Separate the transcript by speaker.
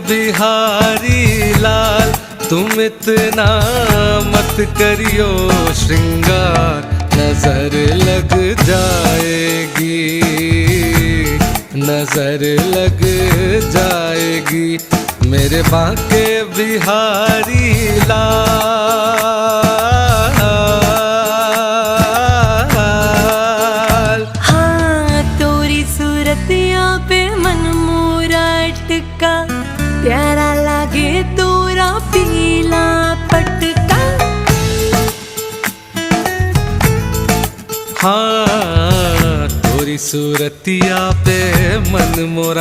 Speaker 1: बिहारी लाल, तुम इतना मत करियो श्रृंगार, नजर लग जाएगी, नजर लग जाएगी मेरे बांके बिहारी लाल।
Speaker 2: हाँ तोरी सूरतिया पे मन मोरा अटका, प्यारा लागे तोरा पीला पटका।
Speaker 1: हाँ तोरी सूरतिया पे मन मोरा